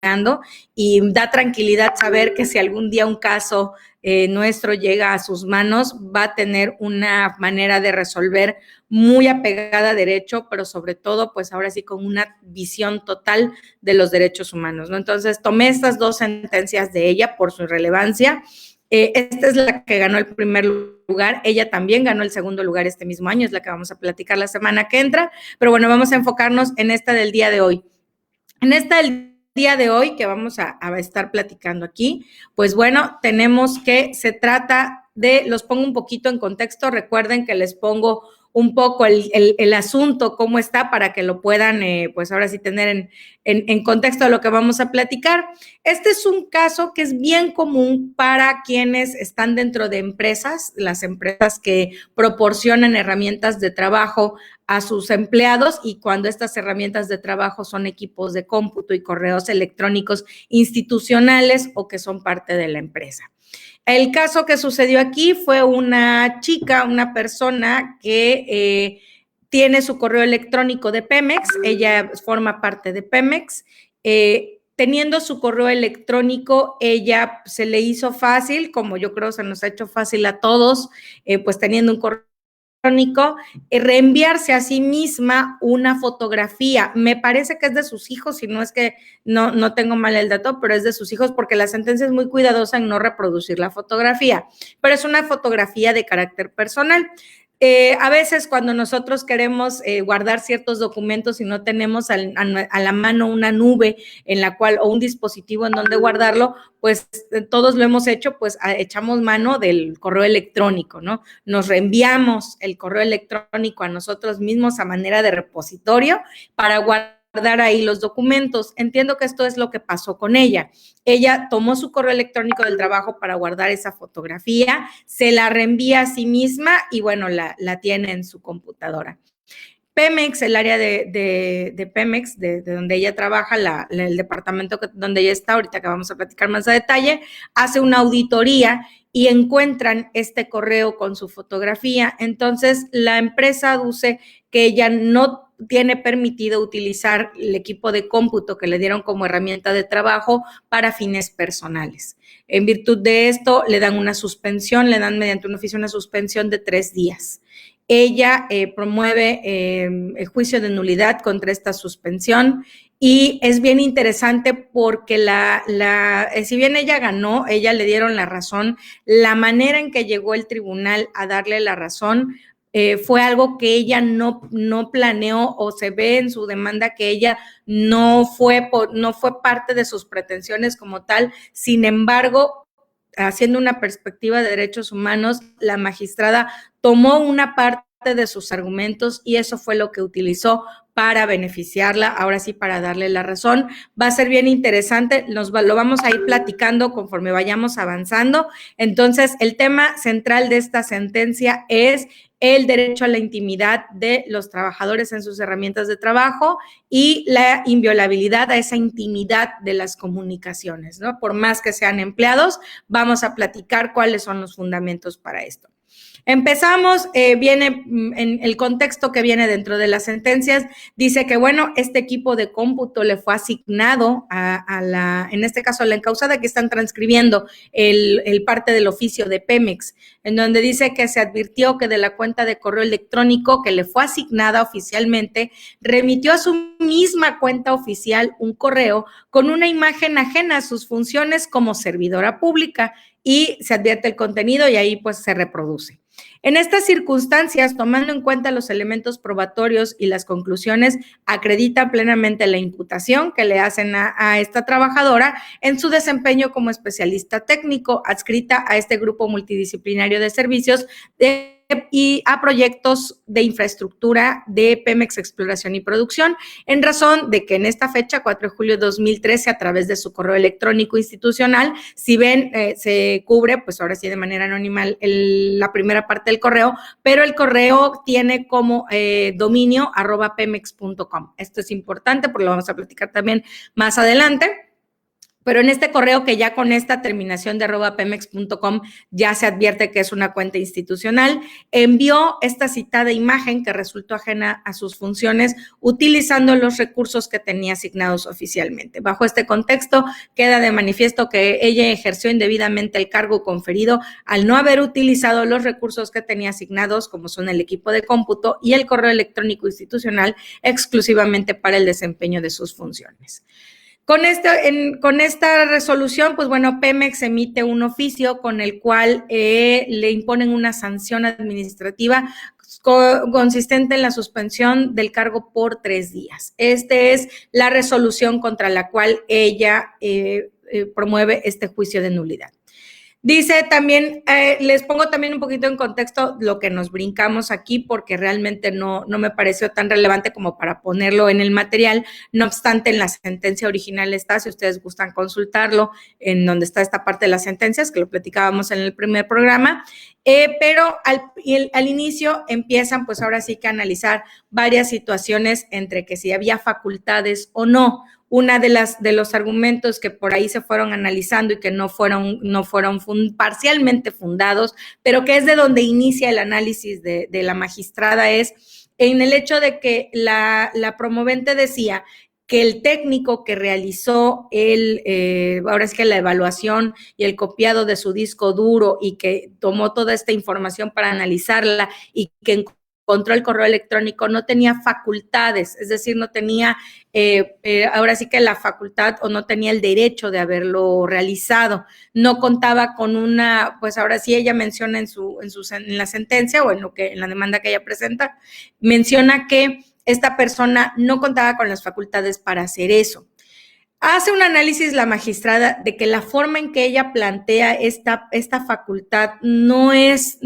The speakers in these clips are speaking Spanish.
investigando y da tranquilidad saber que si algún día un caso nuestro llega a sus manos, va a tener una manera de resolver muy apegada a derecho, pero sobre todo, pues ahora sí con una visión total de los derechos humanos, ¿no? Entonces, tomé estas 2 sentencias de ella por su relevancia. Esta es la que ganó el primer lugar, ella también ganó el segundo lugar este mismo año, es la que vamos a platicar la semana que entra, pero bueno, vamos a enfocarnos en esta del día de hoy. En esta del día de hoy que vamos a estar platicando aquí, pues bueno, tenemos que se trata de, los pongo un poquito en contexto, recuerden que les pongo un poco el asunto, cómo está, para que lo puedan, pues ahora sí tener en contexto de lo que vamos a platicar. Este es un caso que es bien común para quienes están dentro de empresas, las empresas que proporcionan herramientas de trabajo a sus empleados, y cuando estas herramientas de trabajo son equipos de cómputo y correos electrónicos institucionales o que son parte de la empresa. El caso que sucedió aquí fue una chica, una persona que tiene su correo electrónico de Pemex, ella forma parte de Pemex, teniendo su correo electrónico, ella se le hizo fácil, como yo creo se nos ha hecho fácil a todos, pues teniendo un correo electrónico, reenviarse a sí misma una fotografía, me parece que es de sus hijos, si no es que no tengo mal el dato, pero es de sus hijos porque la sentencia es muy cuidadosa en no reproducir la fotografía, pero es una fotografía de carácter personal. A veces cuando nosotros queremos guardar ciertos documentos y no tenemos a la mano una nube en la cual, o un dispositivo en donde guardarlo, pues todos lo hemos hecho, pues echamos mano del correo electrónico, ¿no? Nos reenviamos el correo electrónico a nosotros mismos a manera de repositorio para guardar ahí los documentos. Entiendo que esto es lo que pasó con ella. Ella tomó su correo electrónico del trabajo para guardar esa fotografía, se la reenvía a sí misma y bueno, la tiene en su computadora. Pemex, el área de Pemex, de donde ella trabaja, el departamento donde ella está, ahorita que vamos a platicar más a detalle, hace una auditoría y encuentran este correo con su fotografía. Entonces, la empresa aduce que ella no tiene permitido utilizar el equipo de cómputo que le dieron como herramienta de trabajo para fines personales. En virtud de esto, le dan una suspensión, le dan mediante un oficio una suspensión de 3 días. Ella promueve el juicio de nulidad contra esta suspensión y es bien interesante porque si bien ella ganó, ella le dieron la razón, la manera en que llegó el tribunal a darle la razón fue algo que ella no planeó, o se ve en su demanda que ella no fue parte de sus pretensiones como tal. Sin embargo, haciendo una perspectiva de derechos humanos, la magistrada tomó una parte de sus argumentos y eso fue lo que utilizó para beneficiarla, ahora sí, para darle la razón. Va a ser bien interesante, lo vamos a ir platicando conforme vayamos avanzando. Entonces, el tema central de esta sentencia es el derecho a la intimidad de los trabajadores en sus herramientas de trabajo y la inviolabilidad a esa intimidad de las comunicaciones, ¿no? Por más que sean empleados, vamos a platicar cuáles son los fundamentos para esto. Empezamos, viene en el contexto que viene dentro de las sentencias, dice que, bueno, este equipo de cómputo le fue asignado en este caso, a la encausada, que están transcribiendo el parte del oficio de Pemex, en donde dice que se advirtió que de la cuenta de correo electrónico que le fue asignada oficialmente, remitió a su misma cuenta oficial un correo con una imagen ajena a sus funciones como servidora pública, y se advierte el contenido y ahí pues se reproduce. En estas circunstancias, tomando en cuenta los elementos probatorios y las conclusiones, acredita plenamente la imputación que le hacen a esta trabajadora en su desempeño como especialista técnico adscrita a este grupo multidisciplinario de servicios y a proyectos de infraestructura de Pemex Exploración y Producción, en razón de que en esta fecha, 4 de julio de 2013, a través de su correo electrónico institucional, si ven, se cubre, pues ahora sí de manera anónima la primera parte del correo, pero el correo tiene como dominio @pemex.com. Esto es importante porque lo vamos a platicar también más adelante. Pero en este correo que ya con esta terminación de @pemex.com ya se advierte que es una cuenta institucional, envió esta citada imagen que resultó ajena a sus funciones utilizando los recursos que tenía asignados oficialmente. Bajo este contexto, queda de manifiesto que ella ejerció indebidamente el cargo conferido al no haber utilizado los recursos que tenía asignados, como son el equipo de cómputo y el correo electrónico institucional, exclusivamente para el desempeño de sus funciones. Con esta resolución, pues bueno, Pemex emite un oficio con el cual le imponen una sanción administrativa consistente en la suspensión del cargo por 3 días. Esta es la resolución contra la cual ella promueve este juicio de nulidad. Dice también, les pongo también un poquito en contexto lo que nos brincamos aquí porque realmente no me pareció tan relevante como para ponerlo en el material. No obstante, en la sentencia original está, si ustedes gustan consultarlo, en donde está esta parte de las sentencias, que lo platicábamos en el primer programa, pero al inicio empiezan pues ahora sí que a analizar varias situaciones entre que si había facultades o no. Una de los argumentos que por ahí se fueron analizando y que no fueron parcialmente fundados, pero que es de donde inicia el análisis de la magistrada, es en el hecho de que la promovente decía que el técnico que realizó ahora es que la evaluación y el copiado de su disco duro y que tomó toda esta información para analizarla y que encontró el correo electrónico, no tenía facultades, es decir, no tenía ahora sí que la facultad o no tenía el derecho de haberlo realizado, no contaba con una, pues ahora sí ella menciona en la sentencia o en la demanda que ella presenta, menciona que esta persona no contaba con las facultades para hacer eso. Hace un análisis la magistrada de que la forma en que ella plantea esta facultad no es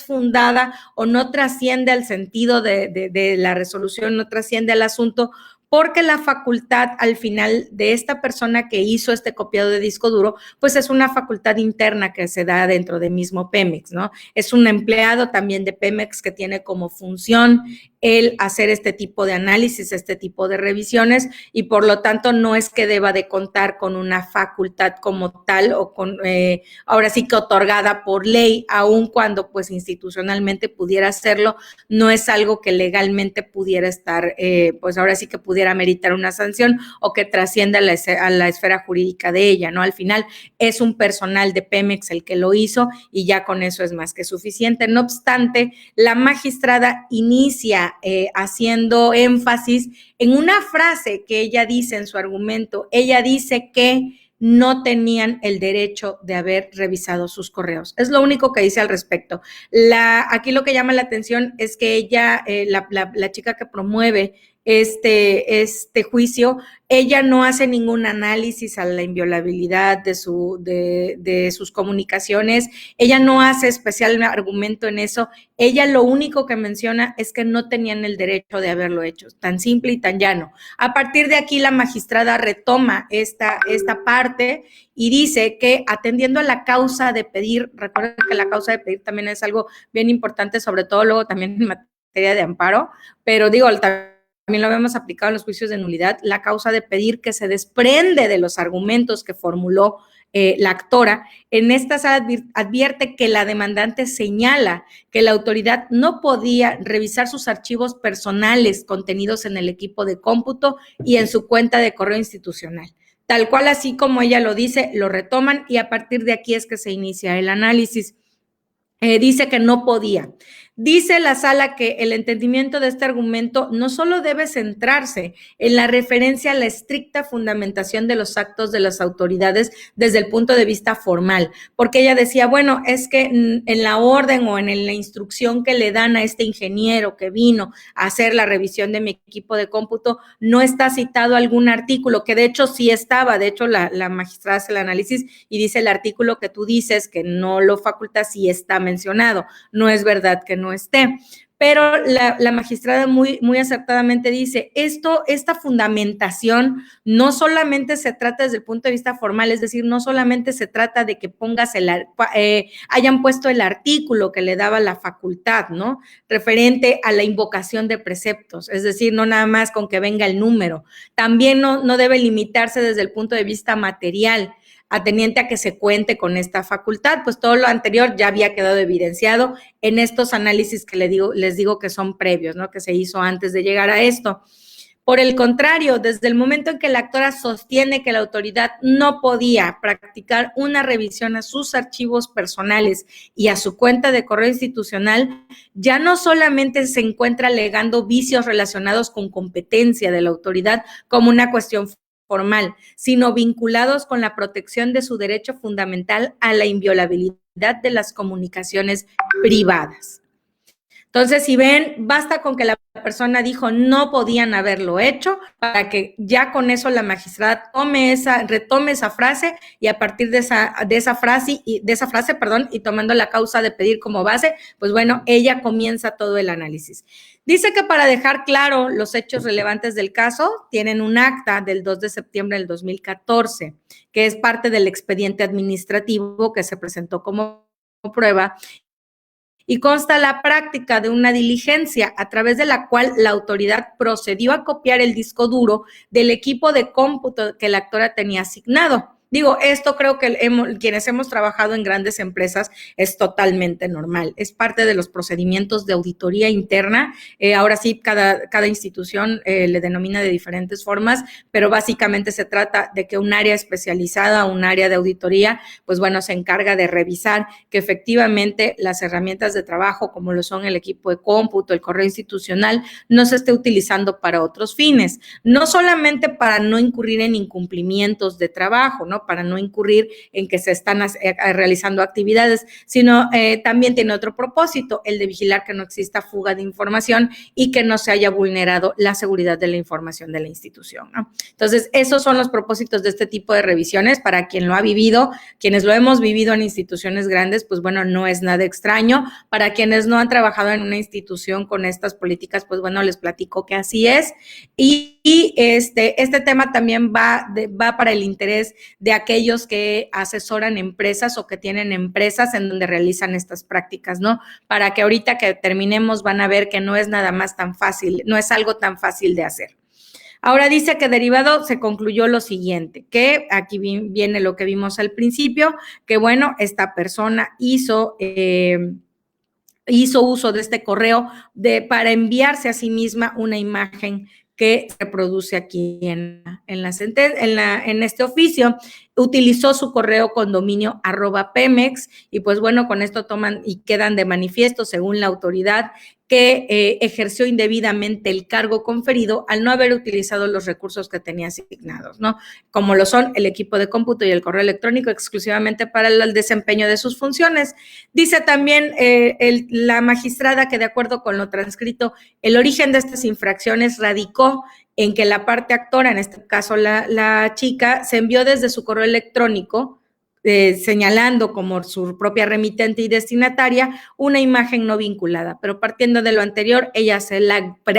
fundada o no trasciende al sentido de la resolución, no trasciende al asunto, porque la facultad al final de esta persona que hizo este copiado de disco duro, pues es una facultad interna que se da dentro de mismo Pemex, ¿no? Es un empleado también de Pemex que tiene como función el hacer este tipo de análisis, este tipo de revisiones, y por lo tanto no es que deba de contar con una facultad como tal o con, ahora sí que otorgada por ley, aun cuando pues institucionalmente pudiera hacerlo, no es algo que legalmente pudiera estar, pues ahora sí que pudiera meritar una sanción o que trascienda a la esfera jurídica de ella, ¿no? Al final es un personal de Pemex el que lo hizo y ya con eso es más que suficiente. No obstante, la magistrada inicia haciendo énfasis en una frase que ella dice en su argumento. Ella dice que no tenían el derecho de haber revisado sus correos. Es lo único que dice al respecto. Aquí lo que llama la atención es que ella, la chica que promueve este juicio, ella no hace ningún análisis a la inviolabilidad de sus comunicaciones, ella no hace especial argumento en eso, ella lo único que menciona es que no tenían el derecho de haberlo hecho, tan simple y tan llano. A partir de aquí la magistrada retoma esta parte y dice que atendiendo a la causa de pedir, recuerden que la causa de pedir también es algo bien importante, sobre todo luego también en materia de amparo, pero digo, también lo habíamos aplicado en los juicios de nulidad, la causa de pedir que se desprende de los argumentos que formuló la actora. En esta sala advierte que la demandante señala que la autoridad no podía revisar sus archivos personales contenidos en el equipo de cómputo y en su cuenta de correo institucional. Tal cual, así como ella lo dice, lo retoman y a partir de aquí es que se inicia el análisis. Dice que no podía. Dice la sala que el entendimiento de este argumento no solo debe centrarse en la referencia a la estricta fundamentación de los actos de las autoridades desde el punto de vista formal, porque ella decía, bueno, es que en la orden o en la instrucción que le dan a este ingeniero que vino a hacer la revisión de mi equipo de cómputo, no está citado algún artículo, que de hecho sí estaba, de hecho la magistrada hace el análisis y dice el artículo que tú dices que no lo faculta, sí está mencionado, no es verdad que no esté. pero la magistrada muy acertadamente dice, esta fundamentación no solamente se trata desde el punto de vista formal, es decir, no solamente se trata de que hayan puesto el artículo que le daba la facultad, ¿no? Referente a la invocación de preceptos, es decir, no nada más con que venga el número, también no debe limitarse desde el punto de vista material, atendiente a que se cuente con esta facultad, pues todo lo anterior ya había quedado evidenciado en estos análisis que les digo que son previos, ¿no? Que se hizo antes de llegar a esto. Por el contrario, desde el momento en que la actora sostiene que la autoridad no podía practicar una revisión a sus archivos personales y a su cuenta de correo institucional, ya no solamente se encuentra alegando vicios relacionados con competencia de la autoridad como una cuestión formal, sino vinculados con la protección de su derecho fundamental a la inviolabilidad de las comunicaciones privadas. Entonces, si ven, basta con que la persona dijo no podían haberlo hecho para que ya con eso la magistrada retome esa frase y a partir de esa frase, y tomando la causa de pedir como base, pues bueno, ella comienza todo el análisis. Dice que para dejar claro los hechos relevantes del caso, tienen un acta del 2 de septiembre del 2014, que es parte del expediente administrativo que se presentó como prueba, y consta la práctica de una diligencia a través de la cual la autoridad procedió a copiar el disco duro del equipo de cómputo que la actora tenía asignado. Digo, esto creo que quienes hemos trabajado en grandes empresas es totalmente normal, es parte de los procedimientos de auditoría interna. Ahora sí, cada institución le denomina de diferentes formas, pero básicamente se trata de que un área especializada, un área de auditoría, pues bueno, se encarga de revisar que efectivamente las herramientas de trabajo, como lo son el equipo de cómputo, el correo institucional, no se esté utilizando para otros fines, no solamente para no incurrir en incumplimientos de trabajo, ¿no? Para no incurrir en que se están realizando actividades, sino también tiene otro propósito, el de vigilar que no exista fuga de información y que no se haya vulnerado la seguridad de la información de la institución, ¿no? Entonces, esos son los propósitos de este tipo de revisiones. Para quien lo ha vivido, quienes lo hemos vivido en instituciones grandes, pues bueno, no es nada extraño. Para quienes no han trabajado en una institución con estas políticas, pues bueno, les platico que así es. Y este tema también va para el interés de aquellos que asesoran empresas o que tienen empresas en donde realizan estas prácticas, ¿no? Para que ahorita que terminemos van a ver que no es nada más tan fácil, no es algo tan fácil de hacer. Ahora dice que derivado se concluyó lo siguiente, que aquí viene lo que vimos al principio, que bueno, esta persona hizo uso de este correo para enviarse a sí misma una imagen que se reproduce aquí en este oficio. Utilizó su correo con dominio @pemex y pues bueno, con esto toman y quedan de manifiesto, según la autoridad, que ejerció indebidamente el cargo conferido al no haber utilizado los recursos que tenía asignados, ¿no? Como lo son el equipo de cómputo y el correo electrónico exclusivamente para el desempeño de sus funciones. Dice también la magistrada que, de acuerdo con lo transcrito, el origen de estas infracciones radicó en que la parte actora, en este caso la chica, se envió desde su correo electrónico, señalando como su propia remitente y destinataria una imagen no vinculada. Pero partiendo de lo anterior, ella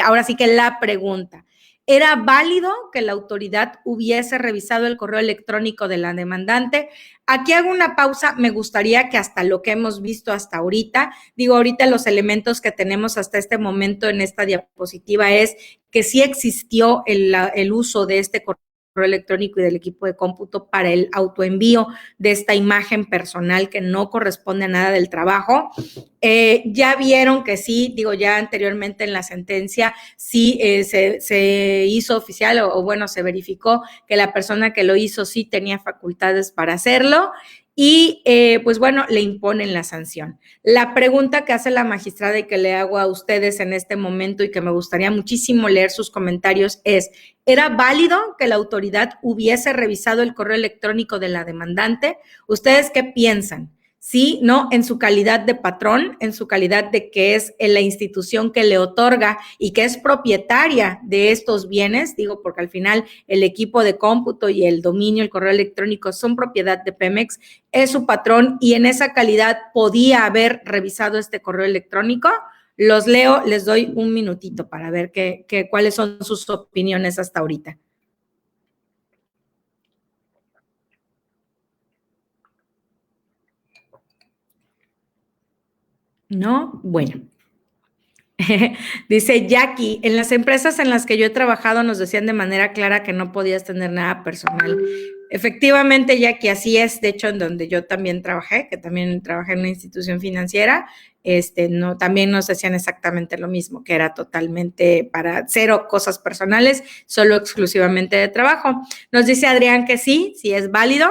ahora sí que la pregunta, ¿era válido que la autoridad hubiese revisado el correo electrónico de la demandante? Aquí hago una pausa. Me gustaría que hasta lo que hemos visto hasta ahorita, ahorita los elementos que tenemos hasta este momento en esta diapositiva es que sí existió el uso de este correo electrónico y del equipo de cómputo para el autoenvío de esta imagen personal que no corresponde a nada del trabajo. Ya vieron que sí, ya anteriormente en la sentencia sí se hizo oficial o bueno, se verificó que la persona que lo hizo sí tenía facultades para hacerlo. Y pues bueno, le imponen la sanción. La pregunta que hace la magistrada y que le hago a ustedes en este momento y que me gustaría muchísimo leer sus comentarios es, ¿era válido que la autoridad hubiese revisado el correo electrónico de la demandante? ¿Ustedes qué piensan? Sí, no, en su calidad de patrón, en su calidad de que es la institución que le otorga y que es propietaria de estos bienes, porque al final el equipo de cómputo y el dominio, el correo electrónico son propiedad de Pemex, es su patrón y en esa calidad podía haber revisado este correo electrónico. Los leo, les doy un minutito para ver cuáles son sus opiniones hasta ahorita. ¿No? Bueno. Dice Jackie, en las empresas en las que yo he trabajado nos decían de manera clara que no podías tener nada personal. Efectivamente, Jackie, así es. De hecho, en donde yo también trabajé, que también trabajé en una institución financiera, no, también nos decían exactamente lo mismo, que era totalmente para cero cosas personales, solo exclusivamente de trabajo. Nos dice Adrián que sí es válido.